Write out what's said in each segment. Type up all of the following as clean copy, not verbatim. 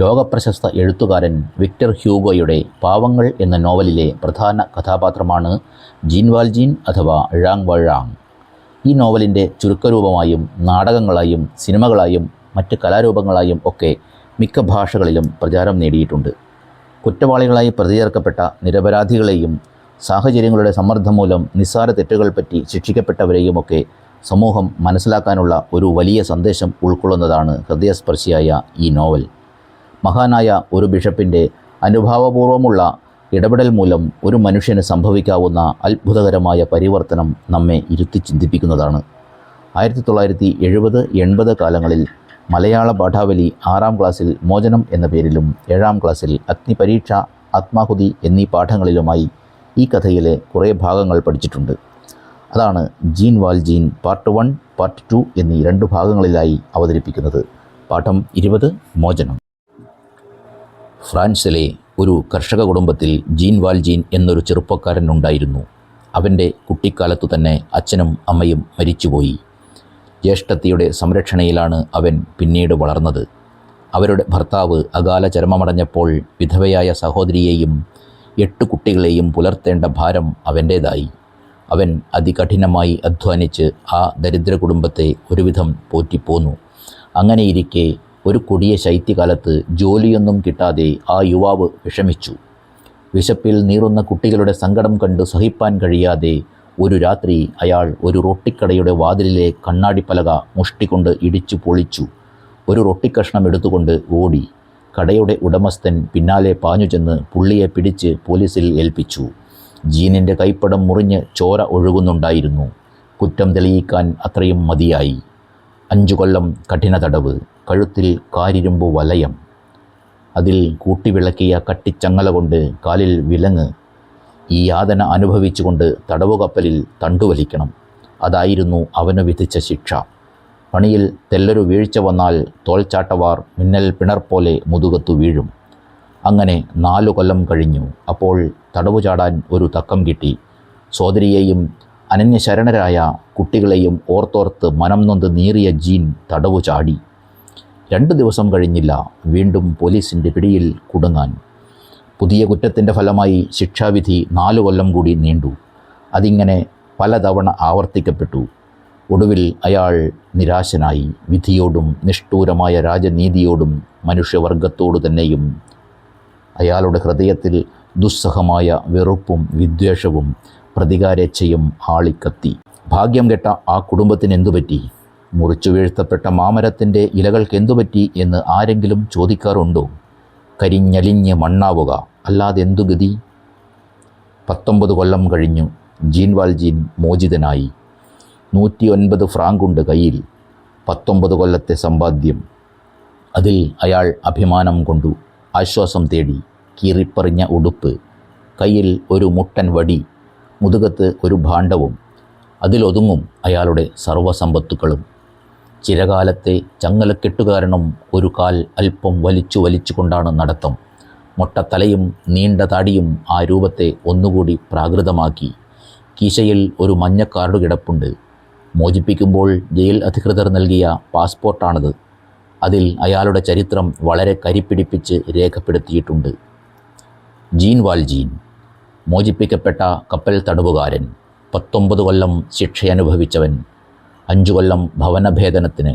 ലോകപ്രശസ്ത എഴുത്തുകാരൻ വിക്ടർ ഹ്യൂഗോയുടെ പാവങ്ങൾ എന്ന നോവലിലെ പ്രധാന കഥാപാത്രമാണ് ജീൻ വാൽജീൻ അഥവാ ഴാങ് വഴാങ്. ഈ നോവലിൻ്റെ ചുരുക്കരൂപമായും നാടകങ്ങളായും സിനിമകളായും മറ്റ് കലാരൂപങ്ങളായും ഒക്കെ മിക്ക ഭാഷകളിലും പ്രചാരം നേടിയിട്ടുണ്ട്. കുറ്റവാളികളായി പ്രതി ചേർക്കപ്പെട്ട നിരപരാധികളെയും സാഹചര്യങ്ങളുടെ സമ്മർദ്ദം മൂലം നിസ്സാര തെറ്റുകൾ പറ്റി ശിക്ഷിക്കപ്പെട്ടവരെയുമൊക്കെ സമൂഹം മനസ്സിലാക്കാനുള്ള ഒരു വലിയ സന്ദേശം ഉൾക്കൊള്ളുന്നതാണ് ഹൃദയസ്പർശിയായ ഈ നോവൽ. മഹാനായ ഒരു ബിഷപ്പിൻ്റെ അനുഭാവപൂർവമുള്ള ഇടപെടൽ മൂലം ഒരു മനുഷ്യന് സംഭവിക്കാവുന്ന അത്ഭുതകരമായ പരിവർത്തനം നമ്മെ ഇരുത്തി ചിന്തിപ്പിക്കുന്നതാണ്. 1970-80 കാലങ്ങളിൽ മലയാള പാഠാവലി 6ാം ക്ലാസ്സിൽ മോചനം എന്ന പേരിലും 7ാം ക്ലാസ്സിൽ അഗ്നിപരീക്ഷ, ആത്മാഹുതി എന്നീ പാഠങ്ങളിലുമായി ഈ കഥയിലെ കുറേ ഭാഗങ്ങൾ പഠിച്ചിട്ടുണ്ട്. അതാണ് ജീൻ വാൽജീൻ പാർട്ട് 1, പാർട്ട് 2 എന്നീ 2 ഭാഗങ്ങളിലായി അവതരിപ്പിക്കുന്നത്. പാഠം 20 മോചനം. ഫ്രാൻസിലെ ഒരു കർഷക കുടുംബത്തിൽ ജീൻ വാൽജീൻ എന്നൊരു ചെറുപ്പക്കാരൻ ഉണ്ടായിരുന്നു. അവൻ്റെ കുട്ടിക്കാലത്തു തന്നെ അച്ഛനും അമ്മയും മരിച്ചുപോയി. ജ്യേഷ്ഠത്തിയുടെ സംരക്ഷണയിലാണ് അവൻ പിന്നീട് വളർന്നത്. അവരുടെ ഭർത്താവ് അകാല ചരമമടഞ്ഞപ്പോൾ വിധവയായ സഹോദരിയെയും 8 കുട്ടികളെയും പുലർത്തേണ്ട ഭാരം അവൻ്റേതായി. അവൻ അതികഠിനമായി അധ്വാനിച്ച് ആ ദരിദ്ര കുടുംബത്തെ ഒരുവിധം പോറ്റിപ്പോന്നു. അങ്ങനെയിരിക്കെ ഒരു കൊടിയ ശൈത്യകാലത്ത് ജോലിയൊന്നും കിട്ടാതെ ആ യുവാവ് വിഷമിച്ചു. വിശപ്പിൽ നീറുന്ന കുട്ടികളുടെ സങ്കടം കണ്ട് സഹിപ്പാൻ കഴിയാതെ ഒരു രാത്രി അയാൾ ഒരു റൊട്ടിക്കടയുടെ വാതിലിലെ കണ്ണാടിപ്പലക മുഷ്ടികൊണ്ട് ഇടിച്ചു പൊളിച്ചു. ഒരു റൊട്ടിക്കഷ്ണം എടുത്തുകൊണ്ട് ഓടി. കടയുടെ ഉടമസ്ഥൻ പിന്നാലെ പാഞ്ഞു ചെന്ന് പുള്ളിയെ പിടിച്ച് പോലീസിൽ ഏൽപ്പിച്ചു. ജീനിൻ്റെ കൈപ്പടം മുറിഞ്ഞ് ചോര ഒഴുകുന്നുണ്ടായിരുന്നു. കുറ്റം തെളിയിക്കാൻ അത്രയും മതിയായി. 5 കൊല്ലം കഠിന തടവ്, കഴുത്തിൽ കാരിരുമ്പ് വലയം, അതിൽ കൂട്ടിവിളക്കിയ കട്ടിച്ചങ്ങല കൊണ്ട് കാലിൽ വിലങ്ങ്. ഈ യാതന അനുഭവിച്ചുകൊണ്ട് തടവുകപ്പലിൽ തണ്ടുവലിക്കണം. അതായിരുന്നു അവന് വിധിച്ച ശിക്ഷ. പണിയിൽ തെല്ലൊരു വീഴ്ച വന്നാൽ തോൾച്ചാട്ടവാർ മിന്നൽ പിണർ പോലെ മുതുകത്തു വീഴും. അങ്ങനെ 4 കൊല്ലം കഴിഞ്ഞു. അപ്പോൾ തടവു ചാടാൻ ഒരു തക്കം കിട്ടി. സോദരിയെയും അനന്യശരണരായ കുട്ടികളെയും ഓർത്തോർത്ത് മനം നൊന്ത് നീറിയ ജീൻ തടവു ചാടി. 2 ദിവസം കഴിഞ്ഞില്ല വീണ്ടും പോലീസിൻ്റെ പിടിയിൽ കുടുങ്ങാൻ. പുതിയ കുറ്റത്തിൻ്റെ ഫലമായി ശിക്ഷാവിധി 4 കൊല്ലം കൂടി നീണ്ടു. അതിങ്ങനെ പലതവണ ആവർത്തിക്കപ്പെട്ടു. ഒടുവിൽ അയാൾ നിരാശനായി. വിധിയോടും നിഷ്ഠൂരമായ രാജനീതിയോടും മനുഷ്യവർഗത്തോടു തന്നെയും. അയാളുടെ ഹൃദയത്തിൽ ദുസ്സഹമായ വെറുപ്പും വിദ്വേഷവും പ്രതികാരേച്ഛയും ആളിക്കത്തി. ഭാഗ്യം കെട്ട ആ കുടുംബത്തിന് എന്തുപറ്റി? മുറിച്ചു വീഴ്ത്തപ്പെട്ട മാമരത്തിൻ്റെ ഇലകൾക്ക് എന്തുപറ്റി എന്ന് ആരെങ്കിലും ചോദിക്കാറുണ്ടോ? കരിഞ്ഞലിഞ്ഞ് മണ്ണാവുക, അല്ലാതെ എന്തു ഗതി? 19 കൊല്ലം കഴിഞ്ഞു. Gene Valjean മോചിതനായി. 109 ഫ്രാങ്കുണ്ട് കയ്യിൽ. 19 കൊല്ലത്തെ സമ്പാദ്യം. അതിൽ അയാൾ അഭിമാനം കൊണ്ടു. ആശ്വാസം തേടി. കീറിപ്പറിഞ്ഞ ഉടുപ്പ്, കയ്യിൽ ഒരു മുട്ടൻ വടി, മുതുകത്ത് ഒരു ഭാണ്ഡവും. അതിലൊതുങ്ങും അയാളുടെ സർവ്വസമ്പത്തുക്കളും. ചിരകാലത്തെ ചങ്ങലക്കെട്ടുകാരണം ഒരു കാൽ അല്പം വലിച്ചു കൊണ്ടാണ് നടത്തം. മൊട്ടത്തലയും നീണ്ട താടിയും ആ രൂപത്തെ ഒന്നുകൂടി പ്രാകൃതമാക്കി. കീശയിൽ ഒരു മഞ്ഞ കാർഡ് കിടപ്പുണ്ട്. മോചിപ്പിക്കുമ്പോൾ ജയിൽ അധികൃതർ നൽകിയ പാസ്പോർട്ടാണത്. അതിൽ അയാളുടെ ചരിത്രം വളരെ കരിപ്പിടിപ്പിച്ച് രേഖപ്പെടുത്തിയിട്ടുണ്ട്. ജീൻ വാൽജീൻ, മോചിപ്പിക്കപ്പെട്ട കപ്പൽ തടവുകാരൻ, 19 കൊല്ലം ശിക്ഷയനുഭവിച്ചവൻ, 5 കൊല്ലം ഭവനഭേദനത്തിന്,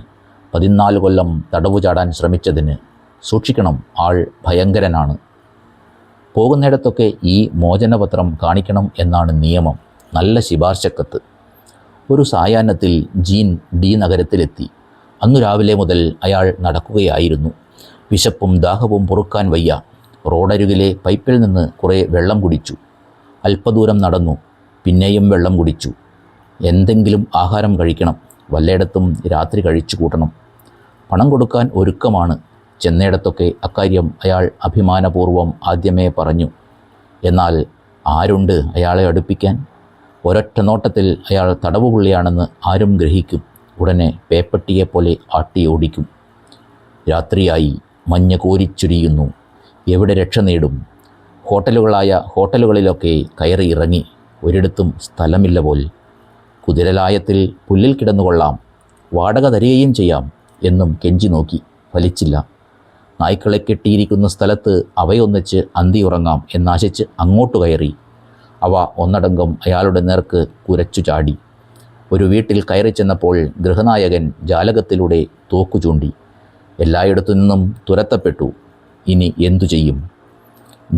14 കൊല്ലം തടവു ചാടാൻ ശ്രമിച്ചതിന്. സൂക്ഷിക്കണം, ആൾ ഭയങ്കരനാണ്. പോകുന്നിടത്തൊക്കെ ഈ മോചനപത്രം കാണിക്കണം എന്നാണ് നിയമം. നല്ല ശിപാർശക്കത്ത്. ഒരു സായാഹ്നത്തിൽ ജീൻ ഡി നഗരത്തിലെത്തി. അന്നു രാവിലെ മുതൽ അയാൾ നടക്കുകയായിരുന്നു. വിശപ്പും ദാഹവും പൊറുക്കാൻ വയ്യ. റോഡരുകിലെ പൈപ്പിൽ നിന്ന് കുറേ വെള്ളം കുടിച്ചു. അല്പദൂരം നടന്നു. പിന്നെയും വെള്ളം കുടിച്ചു. എന്തെങ്കിലും ആഹാരം കഴിക്കണം. വല്ലയിടത്തും രാത്രി കഴിച്ചു കൂട്ടണം. പണം കൊടുക്കാൻ ഒരുക്കമാണ്. ചെന്നയിടത്തൊക്കെ അക്കാര്യം അയാൾ അഭിമാനപൂർവ്വം ആദ്യമേ പറഞ്ഞു. എന്നാൽ ആരുണ്ട് അയാളെ അടുപ്പിക്കാൻ? ഒരൊറ്റ നോട്ടത്തിൽ അയാൾ തടവുപുള്ളിയാണെന്ന് ആരും ഗ്രഹിക്കും. ഉടനെ പേപ്പട്ടിയെപ്പോലെ ആട്ടി ഓടിക്കും. രാത്രിയായി. മഞ്ഞ് കോരിച്ചൊരിയുന്നു. എവിടെ രക്ഷ നേടും? ഹോട്ടലുകളിലൊക്കെ കയറി ഇറങ്ങി. ഒരിടത്തും സ്ഥലമില്ല പോൽ. കുതിരലായത്തിൽ പുല്ലിൽ കിടന്നുകൊള്ളാം, വാടക തരികയും ചെയ്യാം എന്നും കെഞ്ചി നോക്കി. ഫലിച്ചില്ല. നായ്ക്കളെ കെട്ടിയിരിക്കുന്ന സ്ഥലത്ത് അവയൊന്നിച്ച് അന്തിയുറങ്ങാം എന്നാശിച്ച് അങ്ങോട്ട് കയറി. അവ ഒന്നടങ്കം അയാളുടെ നേർക്ക് കുരച്ചു ചാടി. ഒരു വീട്ടിൽ കയറി ചെന്നപ്പോൾ ഗൃഹനായകൻ ജാലകത്തിലൂടെ തോക്കു ചൂണ്ടി. എല്ലായിടത്തു നിന്നും തുരത്തപ്പെട്ടു. ഇനി എന്തു ചെയ്യും?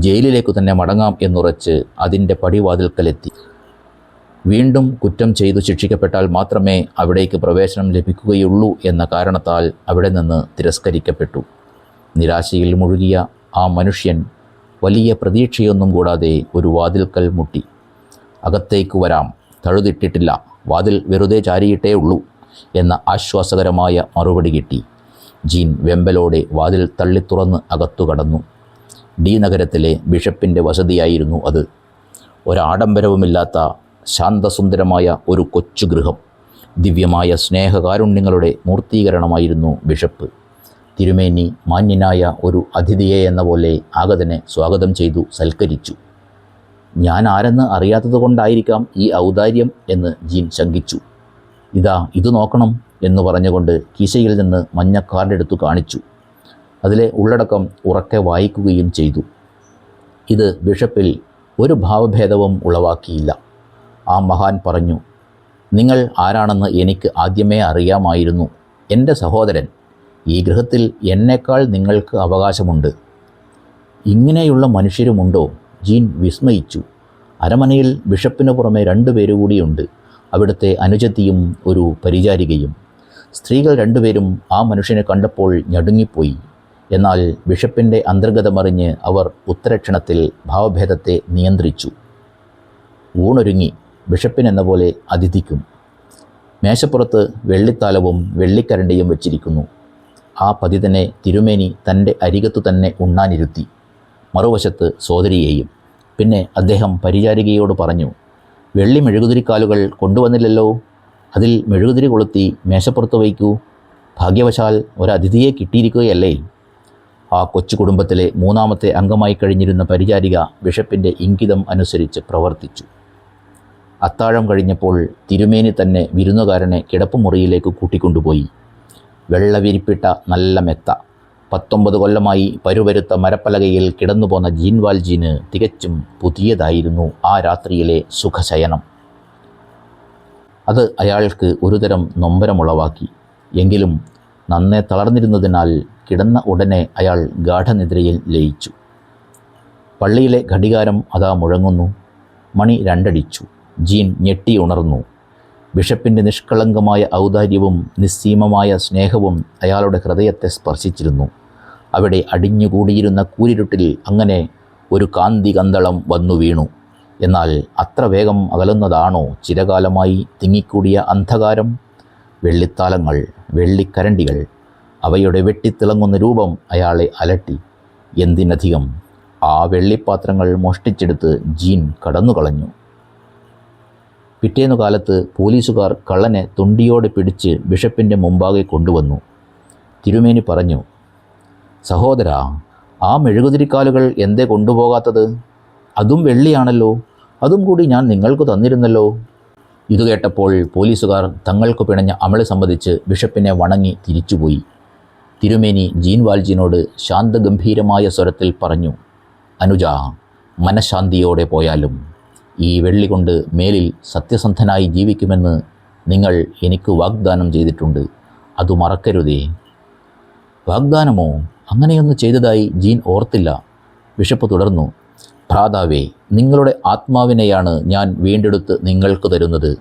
ജയിലിലേക്കു തന്നെ മടങ്ങാം എന്നുറച്ച് അതിൻ്റെ പടിവാതിൽക്കലെത്തി. വീണ്ടും കുറ്റം ചെയ്തു ശിക്ഷിക്കപ്പെട്ടാൽ മാത്രമേ അവിടേക്ക് പ്രവേശനം ലഭിക്കുകയുള്ളൂ എന്ന കാരണത്താൽ അവിടെ നിന്ന് തിരസ്കരിക്കപ്പെട്ടു. നിരാശയിൽ മുഴുകിയ ആ മനുഷ്യൻ വലിയ പ്രതീക്ഷയൊന്നും കൂടാതെ ഒരു വാതിൽക്കൽ മുട്ടി. അകത്തേക്ക് വരാം, തഴുതിട്ടിട്ടില്ല, വാതിൽ വെറുതെ ചാരിയിട്ടേ ഉള്ളൂ എന്ന ആശ്വാസകരമായ മറുപടി കിട്ടി. ജീൻ വെമ്പലോടെ വാതിൽ തള്ളിത്തുറന്ന് അകത്തു കടന്നു. ഡി നഗരത്തിലെ ബിഷപ്പിൻ്റെ വസതിയായിരുന്നു അത്. ഒരാഡംബരവുമില്ലാത്ത ശാന്തസുന്ദരമായ ഒരു കൊച്ചു ഗൃഹം. ദിവ്യമായ സ്നേഹകാരുണ്യങ്ങളുടെ മൂർത്തീകരണമായിരുന്നു ബിഷപ്പ്. തിരുമേനി മാന്യനായ ഒരു അതിഥിയെ എന്ന പോലെ ആഗതനെ സ്വാഗതം ചെയ്തു സൽക്കരിച്ചു. ഞാൻ ആരെന്ന് അറിയാത്തതുകൊണ്ടായിരിക്കാം ഈ ഔദാര്യം എന്ന് ജീൻ ശങ്കിച്ചു. ഇതാ ഇത് നോക്കണം എന്ന് പറഞ്ഞുകൊണ്ട് കീശയിൽ നിന്ന് മഞ്ഞ കാർഡെടുത്തു കാണിച്ചു. അതിലെ ഉള്ളടക്കം ഉറക്കെ വായിക്കുകയും ചെയ്തു. ഇത് ബിഷപ്പിൽ ഒരു ഭാവഭേദവും ഉളവാക്കിയില്ല. ആ മഹാൻ പറഞ്ഞു, നിങ്ങൾ ആരാണെന്ന് എനിക്ക് ആദ്യമേ അറിയാമായിരുന്നു. എൻ്റെ സഹോദരൻ, ഈ ഗൃഹത്തിൽ എന്നേക്കാൾ നിങ്ങൾക്ക് അവകാശമുണ്ട്. ഇങ്ങനെയുള്ള മനുഷ്യരുമുണ്ടോ? ജീൻ വിസ്മയിച്ചു. അരമനയിൽ ബിഷപ്പിന് പുറമെ 2 പേരുകൂടിയുണ്ട്. അവിടുത്തെ അനുജത്തിയും ഒരു പരിചാരികയും. സ്ത്രീകൾ 2 പേരും ആ മനുഷ്യനെ കണ്ടപ്പോൾ ഞടുങ്ങിപ്പോയി. എന്നാൽ ബിഷപ്പിൻ്റെ അന്തർഗതമറിഞ്ഞ് അവർ ഉത്തരക്ഷണത്തിൽ ഭാവഭേദത്തെ നിയന്ത്രിച്ചു. ഊണൊരുങ്ങി. ബിഷപ്പിനെന്ന പോലെ അതിഥിക്കും. മേശപ്പുറത്ത് വെള്ളിത്താലവും വെള്ളിക്കരണ്ടിയും വച്ചിരിക്കുന്നു. ആ പതിതനെ തിരുമേനി തൻ്റെ അരികത്തു തന്നെ ഉണ്ണാനിരുത്തി. മറുവശത്ത് സോദരിയെയും. പിന്നെ അദ്ദേഹം പരിചാരികയോട് പറഞ്ഞു, വെള്ളി മെഴുകുതിരിക്കാലുകൾ കൊണ്ടുവന്നില്ലല്ലോ, അതിൽ മെഴുകുതിരി കൊളുത്തി മേശപ്പുറത്ത് വയ്ക്കൂ. ഭാഗ്യവശാൽ ഒരതിഥിയെ കിട്ടിയിരിക്കുകയല്ലേ. ആ കൊച്ചു കുടുംബത്തിലെ 3ാമത്തെ അംഗമായി കഴിഞ്ഞിരുന്ന പരിചാരിക ബിഷപ്പിൻ്റെ ഇംഗിതം അനുസരിച്ച് പ്രവർത്തിച്ചു. അത്താഴം കഴിഞ്ഞപ്പോൾ തിരുമേനി തന്നെ വിരുന്നുകാരനെ കിടപ്പുമുറിയിലേക്ക് കൂട്ടിക്കൊണ്ടുപോയി. വെള്ളവിരിപ്പിട്ട നല്ല മെത്ത. 19 കൊല്ലമായി പരുപരുത്ത മരപ്പലകയിൽ കിടന്നുപോന്ന ജീൻ വാൽജീന് തികച്ചും പുതിയതായിരുന്നു ആ രാത്രിയിലെ സുഖശയനം. അത് അയാൾക്ക് ഒരുതരം നൊമ്പരമുളവാക്കി. എങ്കിലും നന്നേ തളർന്നിരുന്നതിനാൽ കിടന്ന ഉടനെ അയാൾ ഗാഠനിദ്രയിൽ ലയിച്ചു. പള്ളിയിലെ ഘടികാരം അതാ മുഴങ്ങുന്നു. മണി 2 അടിച്ചു. ജീൻ ഞെട്ടി ഉണർന്നു. ബിഷപ്പിൻ്റെ നിഷ്കളങ്കമായ ഔദാര്യവും നിസ്സീമമായ സ്നേഹവും അയാളുടെ ഹൃദയത്തെ സ്പർശിച്ചിരുന്നു. അവിടെ അടിഞ്ഞുകൂടിയിരുന്ന കൂരിരുട്ടിൽ അങ്ങനെ ഒരു കാന്തി കന്തളം വന്നു വീണു. എന്നാൽ അത്ര വേഗം അകലുന്നതാണോ ചിരകാലമായി തിങ്ങിക്കൂടിയ അന്ധകാരം? വെള്ളിത്താലങ്ങൾ, വെള്ളിക്കരണ്ടികൾ, അവയുടെ വെട്ടിത്തിളങ്ങുന്ന രൂപം അയാളെ അലട്ടി. എന്തിനധികം, ആ വെള്ളിപ്പാത്രങ്ങൾ മോഷ്ടിച്ചെടുത്ത് ജീൻ കടന്നുകളഞ്ഞു. പിറ്റേന്നു കാലത്ത് പോലീസുകാർ കള്ളനെ തൊണ്ടിയോടെ പിടിച്ച് ബിഷപ്പിൻ്റെ മുമ്പാകെ കൊണ്ടുവന്നു. തിരുമേനി പറഞ്ഞു, സഹോദരാ, ആ മെഴുകുതിരിക്കാലുകൾ എന്തേ കൊണ്ടുപോകാത്തത്? അതും വെള്ളിയാണല്ലോ, അതും കൂടി ഞാൻ നിങ്ങൾക്ക് തന്നിരുന്നല്ലോ. ഇതു കേട്ടപ്പോൾ പോലീസുകാർ തങ്ങൾക്ക് പിണഞ്ഞ അമളി സംബന്ധിച്ച് ബിഷപ്പിനെ വണങ്ങി തിരിച്ചുപോയി. തിരുമേനി ജീൻ വാൽജീനോട് ശാന്തഗംഭീരമായ സ്വരത്തിൽ പറഞ്ഞു, അനുജാ, മനഃശാന്തിയോടെ പോയാലും ഈ വെള്ളി കൊണ്ട് മേലിൽ സത്യസന്ധനായി ജീവിക്കുമെന്ന് നിങ്ങൾ എനിക്ക് വാഗ്ദാനം ചെയ്തിട്ടുണ്ട്. അത് മറക്കരുതേ. വാഗ്ദാനമോ? അങ്ങനെയൊന്ന് ചെയ്തതായി ജീൻ ഓർത്തില്ല. ബിഷപ്പ് തുടർന്നു, ഭ്രാതാവേ, നിങ്ങളുടെ ആത്മാവിനെയാണ് ഞാൻ വീണ്ടെടുത്ത് നിങ്ങൾക്ക് തരുന്നത്.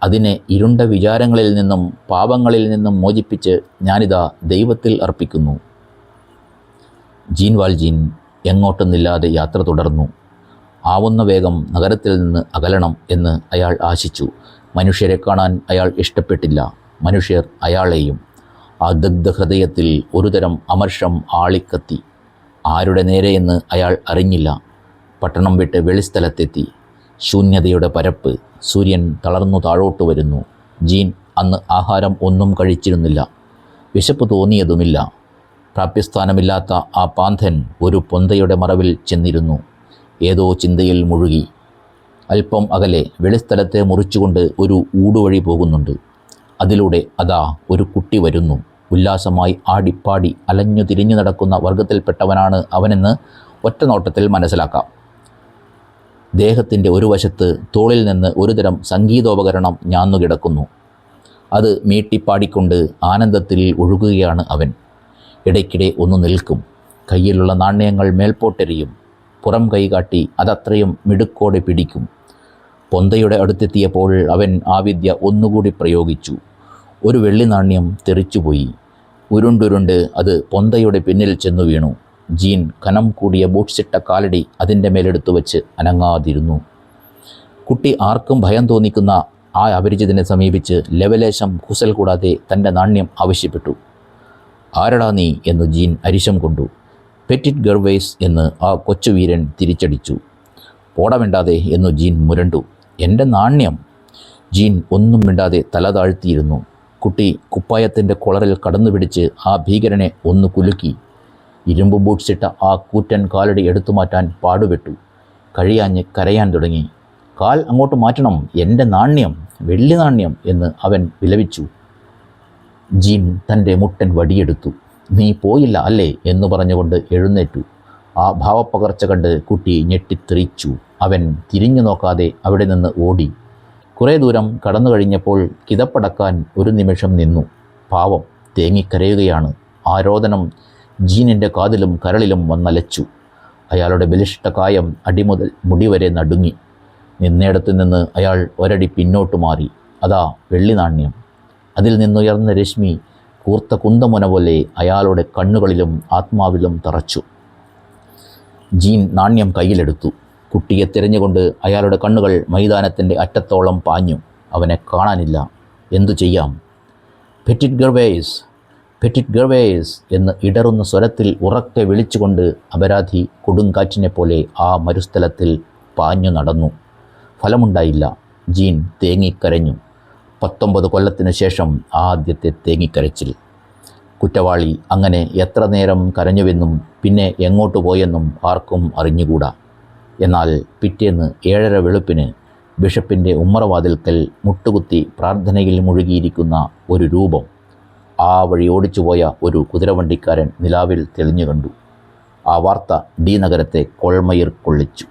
അതിനെ ഇരുണ്ട വിചാരങ്ങളിൽ നിന്നും പാപങ്ങളിൽ നിന്നും മോചിപ്പിച്ച് ഞാനിതാ ദൈവത്തിൽ അർപ്പിക്കുന്നു. ജീൻ വാൽജീൻ എങ്ങോട്ടെന്നില്ലാതെ യാത്ര തുടർന്നു. ആവുന്ന വേഗം നഗരത്തിൽ നിന്ന് അകലണം എന്ന് അയാൾ ആശിച്ചു. മനുഷ്യരെ കാണാൻ അയാൾ ഇഷ്ടപ്പെട്ടില്ല, മനുഷ്യർ അയാളെയും. ആ ദഗ്ധഹൃദയത്തിൽ ഒരുതരം അമർഷം ആളിക്കത്തി. ആരുടെ നേരെയെന്ന് അയാൾ അറിഞ്ഞില്ല. പട്ടണം വിട്ട് വെളിസ്ഥലത്തെത്തി. ശൂന്യതയുടെ പരപ്പ്. സൂര്യൻ തളർന്നു താഴോട്ട് വരുന്നു. ജീൻ അന്ന് ആഹാരം ഒന്നും കഴിച്ചിരുന്നില്ല. വിശപ്പ് തോന്നിയതുമില്ല. പ്രാപ്യസ്ഥാനമില്ലാത്ത ആ പാന്തൻ ഒരു പൊന്തയുടെ മറവിൽ ചെന്നിരുന്നു. ഏതോ ചിന്തയിൽ മുഴുകി. അല്പം അകലെ വെളിസ്ഥലത്തെ മുറിച്ചുകൊണ്ട് ഒരു ഊടുവഴി പോകുന്നുണ്ട്. അതിലൂടെ അതാ ഒരു കുട്ടി വരുന്നു. ഉല്ലാസമായി ആടിപ്പാടി അലഞ്ഞു തിരിഞ്ഞു നടക്കുന്ന വർഗത്തിൽപ്പെട്ടവനാണ് അവനെന്ന് ഒറ്റ നോട്ടത്തിൽ മനസ്സിലാക്കാം. ദേഹത്തിൻ്റെ ഒരു വശത്ത് തോളിൽ നിന്ന് ഒരുതരം സംഗീതോപകരണം ഞാന്നുകിടക്കുന്നു. അത് മീട്ടിപ്പാടിക്കൊണ്ട് ആനന്ദത്തിൽ ഒഴുകുകയാണ് അവൻ. ഇടയ്ക്കിടെ ഒന്ന് നിൽക്കും, കയ്യിലുള്ള നാണയങ്ങൾ മേൽപോട്ടെറിയും, പുറം കൈകാട്ടി അതത്രയും മിടുക്കോടെ പിടിക്കും. പൊന്തയുടെ അടുത്തെത്തിയപ്പോൾ അവൻ ആ വിദ്യ ഒന്നുകൂടി പ്രയോഗിച്ചു. ഒരു വെള്ളി നാണ്യം തെറിച്ചുപോയി. ഉരുണ്ടുരുണ്ട് അത് പൊന്തയുടെ പിന്നിൽ ചെന്നു വീണു. ജീൻ കനം കൂടിയ ബൂട്ട്സിട്ട കാലടി അതിൻ്റെ മേലെടുത്തു വച്ച് അനങ്ങാതിരുന്നു. കുട്ടി ആർക്കും ഭയം തോന്നിക്കുന്ന ആ അപരിചിതനെ സമീപിച്ച് ലവലേശം കുസൽ കൂടാതെ തൻ്റെ നാണ്യം ആവശ്യപ്പെട്ടു. ആരടാ നീ എന്ന് ജീൻ അരിശം കൊണ്ടു. പെറ്റിറ്റ് ഗർവേസ് എന്ന് ആ കൊച്ചുവീരൻ തിരിച്ചടിച്ചു. പോടമിണ്ടാതെ എന്നു ജീൻ മുരണ്ടു. എൻ്റെ നാണ്യം. ജീൻ ഒന്നും മിണ്ടാതെ തല താഴ്ത്തിയിരുന്നു. കുട്ടി കുപ്പായത്തിൻ്റെ കൊളറിൽ കടന്നു പിടിച്ച് ആ ഭീകരനെ ഒന്ന് കുലുക്കി. ഇരുമ്പ് ബൂട്ട്സിട്ട ആ കൂറ്റൻ കാലടി എടുത്തു മാറ്റാൻ പാടുപെട്ടു. കഴിയാഞ്ഞ് കരയാൻ തുടങ്ങി. കാൽ അങ്ങോട്ട് മാറ്റണം, എൻ്റെ നാണ്യം, വെള്ളി നാണ്യം എന്ന് അവൻ വിലപിച്ചു. ജീൻ തൻ്റെ മുട്ടൻ വടിയെടുത്തു. നീ പോയില്ല അല്ലേ എന്ന് പറഞ്ഞുകൊണ്ട് എഴുന്നേറ്റു. ആ ഭാവപ്പകർച്ച കണ്ട് കുട്ടി ഞെട്ടിത്തെറിച്ചു. അവൻ തിരിഞ്ഞു നോക്കാതെ അവിടെ നിന്ന് ഓടി. കുറേ ദൂരം കടന്നു കഴിഞ്ഞപ്പോൾ കിതപ്പടക്കാൻ ഒരു നിമിഷം നിന്നു. പാവം തേങ്ങിക്കരയുകയാണ്. ആരോദനം ജീനിൻ്റെ കാതിലും കരളിലും വന്നലച്ചു. അയാളുടെ ബലിഷ്ഠ കായം അടിമുതൽ മുടിവരെ നടുങ്ങി. നിന്നയിടത്തു നിന്ന് അയാൾ ഒരടി പിന്നോട്ട് മാറി. അതാ വെള്ളി നാണ്യം. അതിൽ നിന്നുയർന്ന രശ്മി കൂർത്ത കുന്തമുന പോലെ അയാളുടെ കണ്ണുകളിലും ആത്മാവിലും തറച്ചു. ജീൻ നാണ്യം കയ്യിലെടുത്തു. കുട്ടിയെ തിരഞ്ഞുകൊണ്ട് അയാളുടെ കണ്ണുകൾ മൈതാനത്തിൻ്റെ അറ്റത്തോളം പാഞ്ഞു. അവനെ കാണാനില്ല. എന്തു ചെയ്യാം? പെറ്റിറ്റ് ഗർവേസ്, പെറ്റിറ്റ് ഗർവേസ് എന്ന് ഇടറുന്ന സ്വരത്തിൽ ഉറക്കെ വിളിച്ചുകൊണ്ട് അപരാധി കൊടുങ്കാറ്റിനെ പോലെ ആ മരുസ്ഥലത്തിൽ പാഞ്ഞു നടന്നു. ഫലമുണ്ടായില്ല. ജീൻ തേങ്ങിക്കരഞ്ഞു. 19 കൊല്ലത്തിനു ശേഷം ആദ്യത്തെ തേങ്ങിക്കരച്ചിൽ. കുറ്റവാളി അങ്ങനെ എത്ര നേരം കരഞ്ഞുവെന്നും പിന്നെ എങ്ങോട്ട് പോയെന്നും ആർക്കും അറിഞ്ഞുകൂടാ. എന്നാൽ പിറ്റേന്ന് 7:30 വെളുപ്പിന് ബിഷപ്പിൻ്റെ ഉമ്മറവാതിൽക്കൽ മുട്ടുകുത്തി പ്രാർത്ഥനയിൽ മുഴുകിയിരിക്കുന്ന ഒരു രൂപം ആ വഴി ഓടിച്ചുപോയ ഒരു കുതിരവണ്ടിക്കാരൻ നിലാവിൽ തെളിഞ്ഞു കണ്ടു. ആ വാർത്ത ഡി നഗരത്തെ കൊൾമയിർ കൊള്ളിച്ചു.